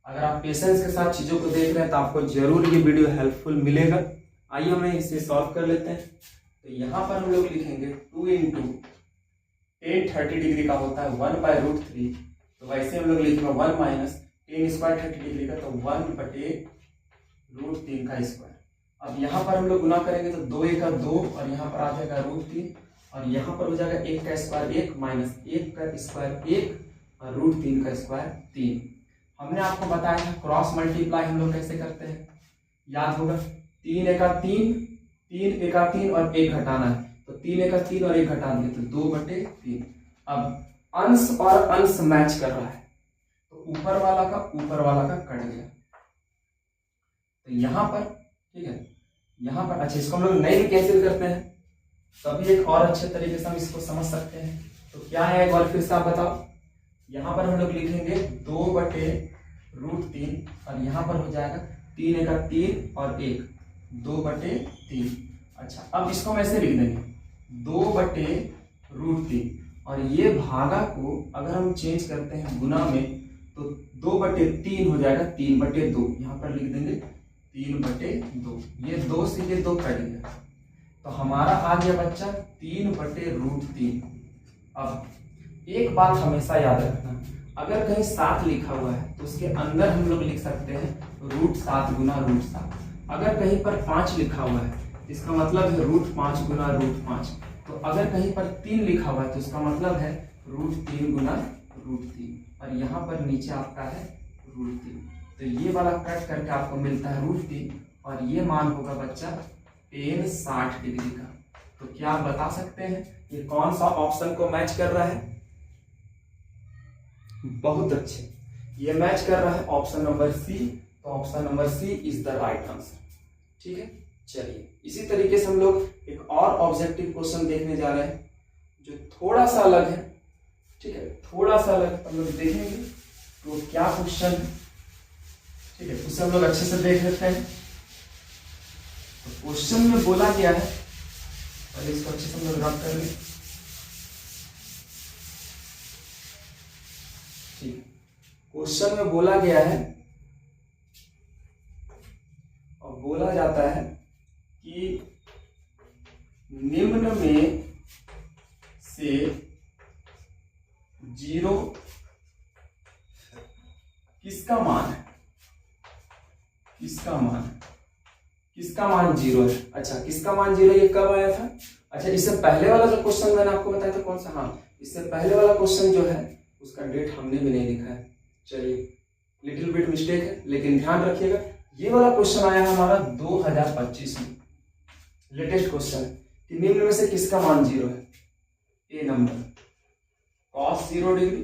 अगर आप पेशेंस के साथ चीजों को देख रहे हैं तो आपको जरूर ये वीडियो हेल्पफुल मिलेगा। आइए हम इसे सॉल्व कर लेते हैं। तो यहाँ पर हम लोग लिखेंगे 2 इंटू टेन 30 डिग्री का होता है 1/√3, तो वैसे हम लोग लिखेंगे 1 माइनस टेन स्क्वायर 30 डिग्री का, तो 1/√3 का स्क्वायर। अब यहाँ पर हम लोग गुना करेंगे तो 2 1 2, और यहाँ पर आ जाएगा √3, और यहाँ पर हो जाएगा 1 का स्क्वायर 1 माइनस 1 का स्क्वायर 1 और √3 का स्क्वायर 3। हमने आपको बताया था क्रॉस मल्टीप्लाई हम लोग कैसे करते हैं, याद होगा। 3 एका 3 और 1 घटाना है, तो 3 एका 3 और 1 घटा दिए तो 2/3। अब अंश और अंश मैच कर रहा है, तो ऊपर वाला का कट गया। तो यहाँ पर ठीक है, यहाँ पर अच्छा इसको हम लोग नहीं भी कैंसिल करते हैं तभी एक और अच्छे तरीके से हम इसको समझ सकते हैं। तो क्या है एक बार फिर से आप बताओ। यहाँ पर हम लोग लिखेंगे 2/√3, और यहाँ पर हो जाएगा 3 एका 3 और 1 2/3। अच्छा अब इसको हम ऐसे लिख देंगे 2/√3, और ये भागा को अगर हम चेंज करते हैं गुना में तो 2/3 हो जाएगा 3/2, यहाँ पर लिख देंगे 3/2, ये 2 से ये 2 कट गया, तो हमारा आ गया बच्चा 3/√3। अब एक बात हमेशा याद रखना, अगर कहीं 7 लिखा हुआ है तो उसके अंदर हम लोग लिख सकते हैं √7 गुना √7। अगर कहीं पर 5 लिखा हुआ है इसका मतलब है √5 गुना √5। तो अगर कहीं पर 3 लिखा हुआ है तो इसका मतलब है √3 गुना √3, और यहाँ पर नीचे आपका है √3। तो ये वाला कट करके आपको मिलता है √3, और ये मान होगा बच्चा टेन 60 डिग्री का। तो क्या आप बता सकते हैं ये कौन सा ऑप्शन को मैच कर रहा है? बहुत अच्छे, ये मैच कर रहा है ऑप्शन नंबर सी। तो option number C is the right answer. ठीक है, चलिए इसी तरीके से हम लोग एक और ऑब्जेक्टिव क्वेश्चन देखने जा रहे हैं जो थोड़ा सा अलग है। ठीक है, थोड़ा सा अलग हम लोग देखेंगे तो क्या क्वेश्चन है। ठीक है, उसे हम लोग अच्छे से देख लेते हैं। तो क्वेश्चन में बोला गया है, पहले इसको अच्छे से हम लोग रब कर लें। ठीक है, क्वेश्चन में बोला गया है और बोला जाता है कि निम्न में से 0 किसका मान है? किसका मान 0 है? अच्छा किसका मान 0 ये कब आया था? अच्छा इससे पहले वाला जो क्वेश्चन मैंने आपको बताया था कौन सा, हाँ इससे पहले वाला क्वेश्चन जो है उसका डेट हमने भी नहीं लिखा है। चलिए लिटिल बिट मिस्टेक है, लेकिन ध्यान रखिएगा ये वाला क्वेश्चन आया है हमारा 2025 में, लेटेस्ट क्वेश्चन है कि निम्न में से किसका मान 0 है। A number cos 0 degree,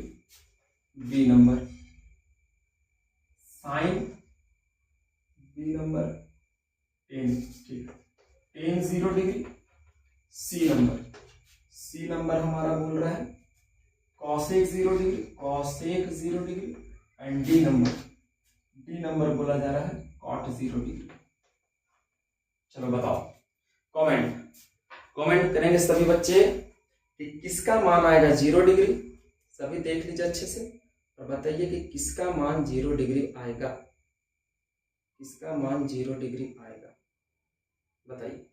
B number sine, B number tan, ठीक टेन 0 डिग्री, सी नंबर हमारा बोल रहा है cosec 0 degree and D number बोला जा रहा है cot 0 डिग्री। चलो बताओ, कमेंट करेंगे सभी बच्चे कि किसका मान आएगा 0 डिग्री। सभी देख लीजिए अच्छे से और बताइए कि किसका मान 0 डिग्री आएगा। किसका मान 0 डिग्री आएगा, बताइए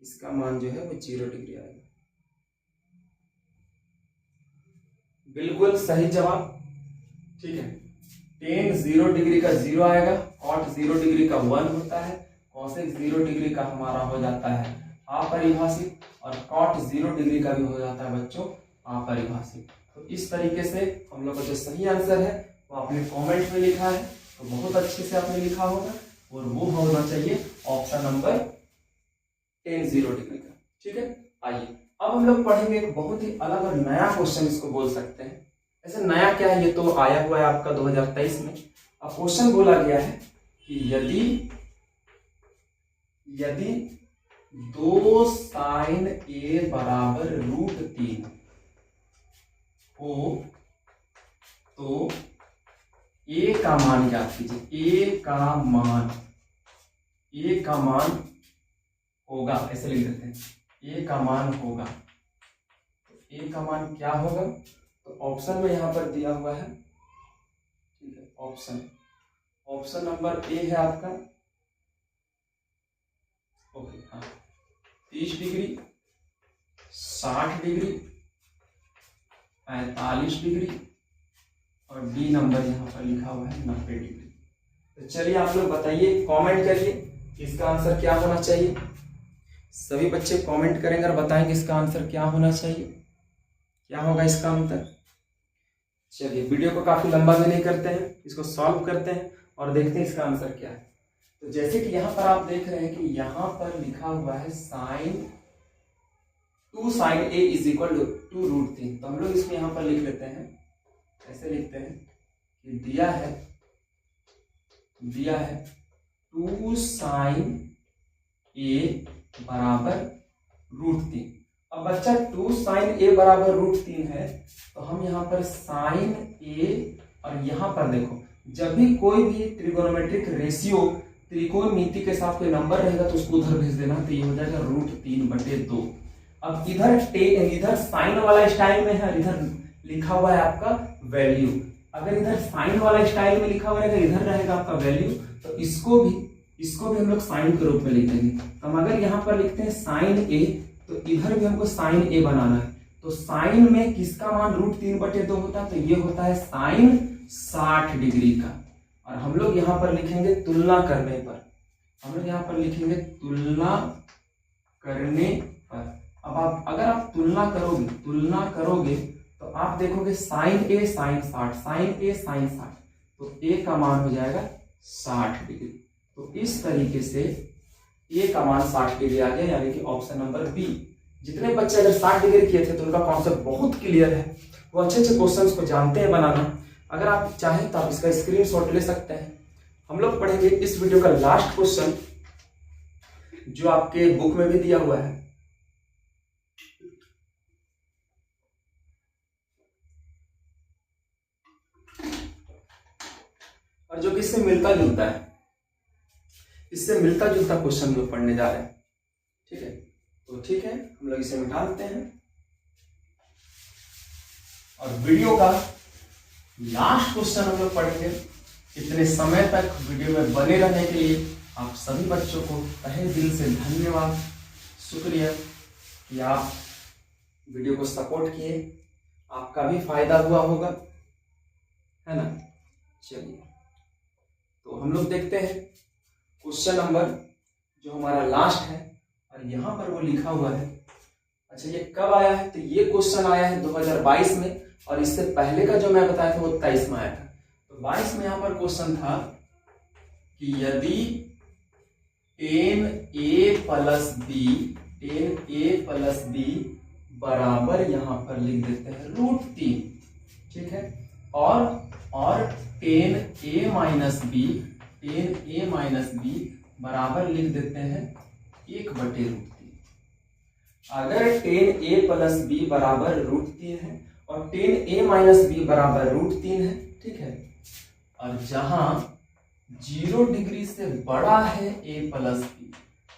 किसका मान जो है वो 0 डिग्री आएगा। बिल्कुल सही जवाब। ठीक है, टेन 0 डिग्री का 0 आएगा, कॉट 0 डिग्री का 1 होता है, कॉसेक 0 डिग्री का हमारा हो जाता है अपरिभाषित, और कॉट 0 डिग्री का भी हो जाता है बच्चों अपरिभाषित। तो इस तरीके से हम लोग का जो सही आंसर है वो आपने कमेंट में लिखा है, तो बहुत अच्छे से आपने लिखा होगा, और वो होना चाहिए ऑप्शन नंबर 10 0 डिग्री का। ठीक है, आइए अब हम लोग पढ़ेंगे एक बहुत ही अलग और नया क्वेश्चन, इसको बोल सकते हैं। ऐसे नया क्या है, ये तो आया हुआ है आपका 2023 में। अब क्वेश्चन बोला गया है कि यदि 2 sin a बराबर √3 हो तो a का मान ज्ञात कीजिए। a का मान होगा, ऐसे लिख देते हैं, a का मान होगा। तो a का मान क्या होगा, तो ऑप्शन में यहां पर दिया हुआ है। ठीक है, ऑप्शन नंबर ए है आपका, ओके हाँ, 30 डिग्री, 60 डिग्री, 45 डिग्री और डी नंबर यहाँ पर लिखा हुआ है 90 डिग्री। तो चलिए आप लोग बताइए, कमेंट करिए इसका आंसर क्या होना चाहिए। सभी बच्चे कमेंट करेंगे और बताएंगे इसका आंसर क्या होना चाहिए, क्या होगा इसका आंसर। चलिए वीडियो को काफी लंबा भी नहीं करते हैं, इसको सॉल्व करते हैं और देखते हैं इसका आंसर क्या है। तो जैसे कि यहाँ पर आप देख रहे हैं कि यहाँ पर लिखा हुआ है 2 sin a is equal to √3। तो हम लोग इसको यहाँ पर लिख लेते हैं, ऐसे लिखते हैं कि दिया है 2 sin a बराबर √3। अब बच्चा 2 sin a बराबर √3 है, तो हम यहाँ पर sin a और यहाँ पर देखो, जब भी कोई भी ट्रिगोनोमेट्रिक रेशियो त्रिकोणमिति के साथ कोई नंबर रहेगा तो उसको उधर भेज देना, तो ये हो जाएगा √3/2। अब इधर साइन वाला स्टाइल में है, इधर लिखा हुआ है आपका वैल्यू। अगर इधर साइन वाला स्टाइल में लिखा हुआ रहेगा, इधर रहेगा आपका वैल्यू, तो इसको भी हम लोग साइन के रूप में लिख देंगे। हम अगर यहाँ पर लिखते हैं साइन ए, तो इधर भी हमको साइन ए बनाना है। तो साइन में किसका मान √3/2 होता है, तो ये होता है साइन 60 डिग्री का। और हम लोग यहाँ पर लिखेंगे तुलना करने पर, अब अगर आप तुलना करोगे तो आप देखोगे साइन ए साइन 60, तो ए का मान हो जाएगा 60 डिग्री। तो इस तरीके से ए का मान 60 डिग्री आ गया, यानी कि ऑप्शन नंबर बी। जितने बच्चे अगर 60 डिग्री किए थे तो उनका कॉन्सेप्ट बहुत क्लियर है, वो अच्छे क्वेश्चंस को जानते हैं बनाना। अगर आप चाहें तो आप इसका स्क्रीनशॉट ले सकते हैं। हम लोग पढ़ेंगे इस वीडियो का लास्ट क्वेश्चन, जो आपके बुक में भी दिया हुआ है। और जो कि इससे मिलता जुलता है, इससे मिलता जुलता क्वेश्चन हम लोग पढ़ने जा रहे हैं। ठीक है, तो ठीक है, हम लोग इसे मिटा देते हैं। और वीडियो का लास्ट क्वेश्चन हम लोग पढ़ेंगे। इतने समय तक वीडियो में बने रहने के लिए आप सभी बच्चों को तहे दिल से धन्यवाद, शुक्रिया कि आप वीडियो को सपोर्ट किए, आपका भी फायदा हुआ होगा, है ना। चलिए तो हम लोग देखते हैं क्वेश्चन नंबर जो हमारा लास्ट है, और यहाँ पर वो लिखा हुआ है। अच्छा, ये कब आया है, तो ये क्वेश्चन आया है 2022 में, और इससे पहले का जो मैं बताया था वो 23 में आया था। तो 22 में यहाँ पर क्वेश्चन था कि यदि 10a प्लस b बराबर, यहाँ पर लिख देते हैं √3, ठीक है, और 10a माइनस b बराबर लिख देते हैं 1/√3। अगर 10a प्लस b बराबर √3 है और 10a माइनस b बराबर √3 है, ठीक है, और जहां 0 डिग्री से बड़ा है a प्लस b,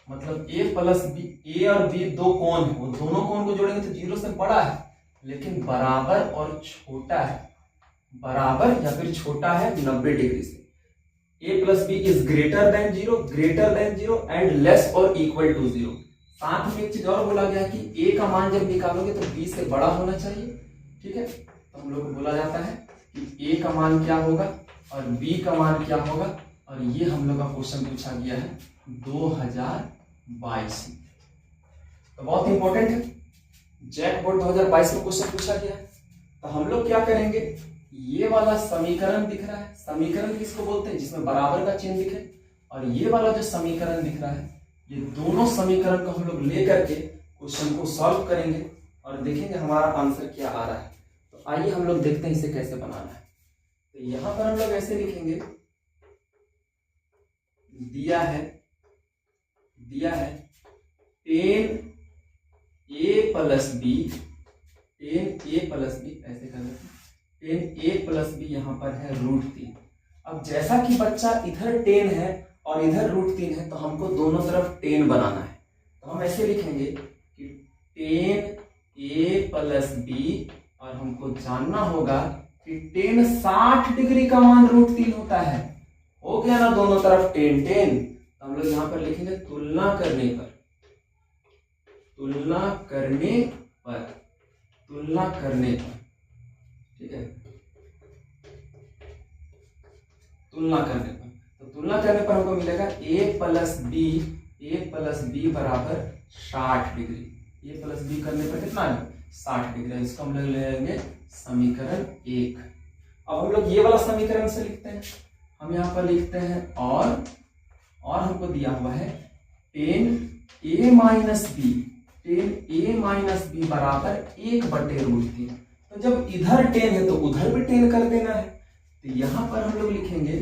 मतलब a प्लस b, a और b दो कोण है, वो दोनों कोण को जोड़ेंगे तो 0 से बड़ा है, लेकिन बराबर और छोटा है, बराबर या फिर छोटा है 90 डिग्री से। a plus b is greater than 0 and less और इक्वल टू 0। साथ में एक चीज और बोला गया कि a का मान जब निकालोगे तो b से बड़ा होना चाहिए, ठीक है। तो हम लोग को बोला जाता है कि a का मान क्या होगा और b का मान क्या होगा, और ये हम लोग का क्वेश्चन पूछा गया है 2022 में। तो बहुत इंपॉर्टेंट है, जैक बोर्ड 2022 में क्वेश्चन पूछा गया है। तो हम लोग क्या करेंगे, ये वाला समीकरण दिख रहा है, समीकरण किसको बोलते हैं, जिसमें बराबर का चिन्ह दिखे, और ये वाला जो समीकरण दिख रहा है, ये दोनों समीकरण को हम लोग लेकर के क्वेश्चन को सॉल्व करेंगे और देखेंगे हमारा आंसर क्या आ रहा है। तो आइए हम लोग देखते हैं इसे कैसे बनाना है। तो यहां पर हम लोग ऐसे लिखेंगे, दिया है 10a plus B, 10a plus B ऐसे कर लेते हैं, 10a प्लस बी यहाँ पर है √3। अब जैसा कि बच्चा इधर 10 है और इधर √3 है, तो हमको दोनों तरफ 10 बनाना है। तो हम ऐसे लिखेंगे कि 10a प्लस बी, और हमको जानना होगा कि 10 60 डिग्री का मान √3 होता है। हो गया ना, दोनों तरफ 10 10। तो हम लोग यहां पर लिखेंगे तुलना करने पर, ठीक है, तुलना करने पर। तो तुलना करने पर हमको मिलेगा a प्लस बी बराबर 60 डिग्री। a प्लस बी करने पर कितना है? 60 डिग्री। इसको हम लोग ले लेंगे समीकरण 1। अब हम लोग ये वाला समीकरण से लिखते हैं। हम यहाँ पर लिखते हैं और हमको दिया हुआ है 10a माइनस बी बराबर 1/√3। तो जब इधर 10 है तो उधर भी 10 कर देना है। तो यहां पर हम लोग लिखेंगे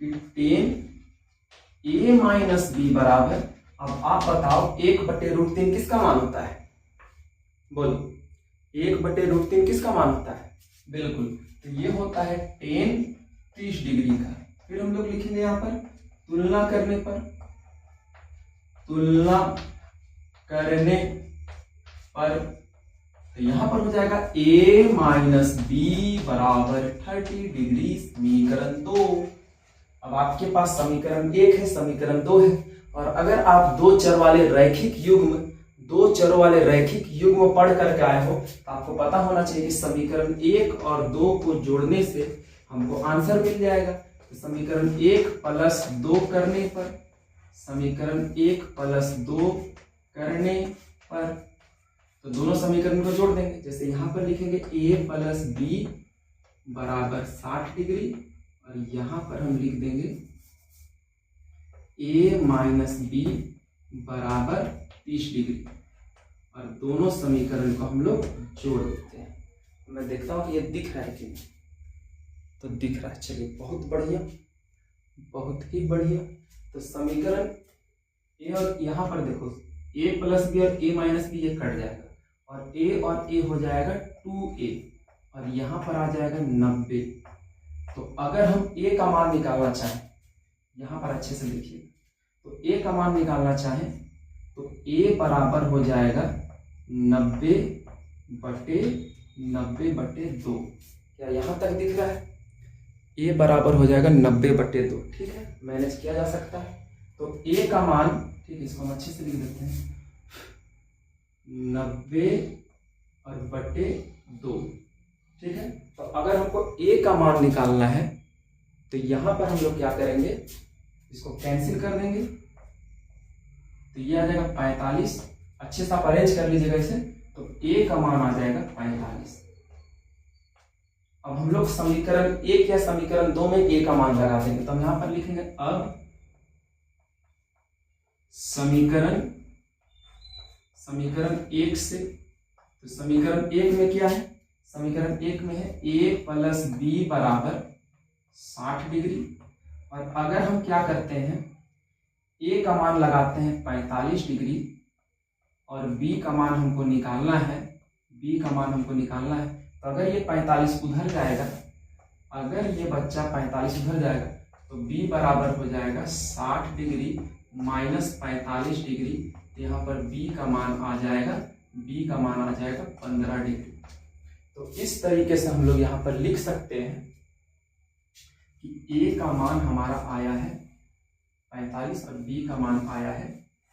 कि 10a माइनस बी बराबर, अब आप बताओ 1/√3 किसका मान होता है? बोलो, 1/√3 किसका मान होता है? बिल्कुल, तो ये होता है 10 30 डिग्री का। फिर हम लोग लिखेंगे यहाँ पर तुलना करने पर, तो यहां पर हो जाएगा a माइनस बी बराबर 30 डिग्री, समीकरण 2। अब आपके पास समीकरण 1 है, समीकरण 2 है, और अगर आप दो चर वाले रैखिक युग्म पढ़ करके आए हो तो आपको पता होना चाहिए कि समीकरण 1 और 2 को जोड़ने से हमको आंसर मिल जाएगा। तो समीकरण 1 प्लस 2 करने पर, तो दोनों समीकरण को जोड़ देंगे। जैसे यहां पर लिखेंगे a प्लस बी बराबर 60 डिग्री, और यहां पर हम लिख देंगे a माइनस बी बराबर 30 डिग्री, और दोनों समीकरण को हम लोग जोड़ देते हैं। मैं देखता हूं कि ये दिख रहा है कि नहीं। तो दिख रहा है, चलिए बहुत ही बढ़िया। तो समीकरण ए, और यहाँ पर देखो a प्लस बी और a माइनस बी ये कट जाएगा, और a हो जाएगा 2a, और यहाँ पर आ जाएगा 90। तो अगर हम a का मान निकालना चाहें, यहाँ पर अच्छे से देखिए, तो a का मान निकालना चाहें तो a बराबर हो जाएगा 90/2। क्या यहाँ तक दिख रहा है? a बराबर हो जाएगा 90/2। ठीक है, मैनेज किया जा सकता है। तो a का मान, ठीक है, इसको हम अच्छे से लिख देते हैं, 90/2। ठीक है, तो अगर हमको a का मान निकालना है तो यहां पर हम लोग क्या करेंगे, इसको कैंसिल कर देंगे। तो ये आ जाएगा 45। अच्छे से आप अरेंज कर लीजिएगा इसे। तो a का मान आ जाएगा 45। अब हम लोग समीकरण 1 या समीकरण 2 में a का मान लगा देंगे। तो हम यहां पर लिखेंगे अब समीकरण 1 से, तो समीकरण 1 में क्या है? समीकरण 1 में है a प्लस बी बराबर 60 डिग्री, और अगर हम क्या करते हैं, a का मान लगाते हैं 45 डिग्री, और b का मान हमको निकालना है, तो अगर ये 45 उधर जाएगा, अगर ये बच्चा 45 उधर जाएगा, तो b बराबर हो जाएगा 60 डिग्री माइनस 45 डिग्री। तो यहाँ पर b का मान आ जाएगा 15 डिग्री। तो इस तरीके से हम लोग यहाँ पर लिख सकते हैं कि a का मान हमारा आया है 45 और b का मान आया है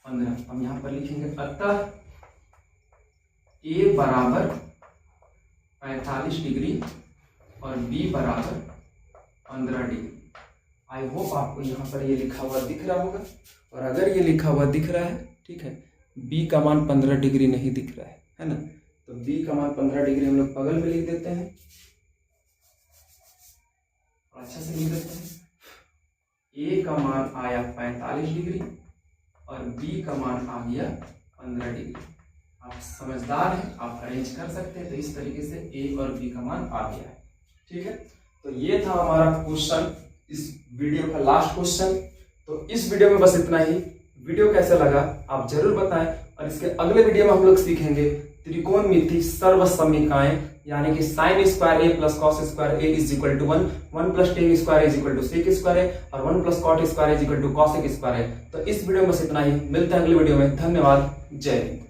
15। हम यहाँ पर लिखेंगे अतः a बराबर 45 डिग्री और b बराबर 15 डिग्री। आई होप आपको यहाँ पर ये लिखा हुआ दिख रहा होगा, और अगर ये लिखा हुआ दिख रहा है, ठीक है, b का मान 15 डिग्री नहीं दिख रहा है ना, तो b का मान 15 डिग्री हम लोग बगल में लिख देते हैं, अच्छा से लिख देते हैं। ए का मान आया 45 डिग्री और बी का मान आ गया 15 डिग्री। आप समझदार हैं, आप अरेंज कर सकते हैं। तो इस तरीके से ए और बी का मान आ गया है। ठीक है, तो ये था हमारा क्वेश्चन, इस वीडियो का लास्ट क्वेश्चन। तो इस वीडियो में बस इतना ही। वीडियो कैसा लगा आप जरूर बताएं, और इसके अगले वीडियो में हम लोग सीखेंगे त्रिकोणमिति सर्वसमीकाएं, यानी कि sine square A plus cos square A is equal to 1, 1 plus tan square is equal to sec square है, और 1 plus cot square is equal to cosec square है। तो इस वीडियो में बस इतना ही। मिलते हैं अगले वीडियो में। धन्यवाद। जय हिंद।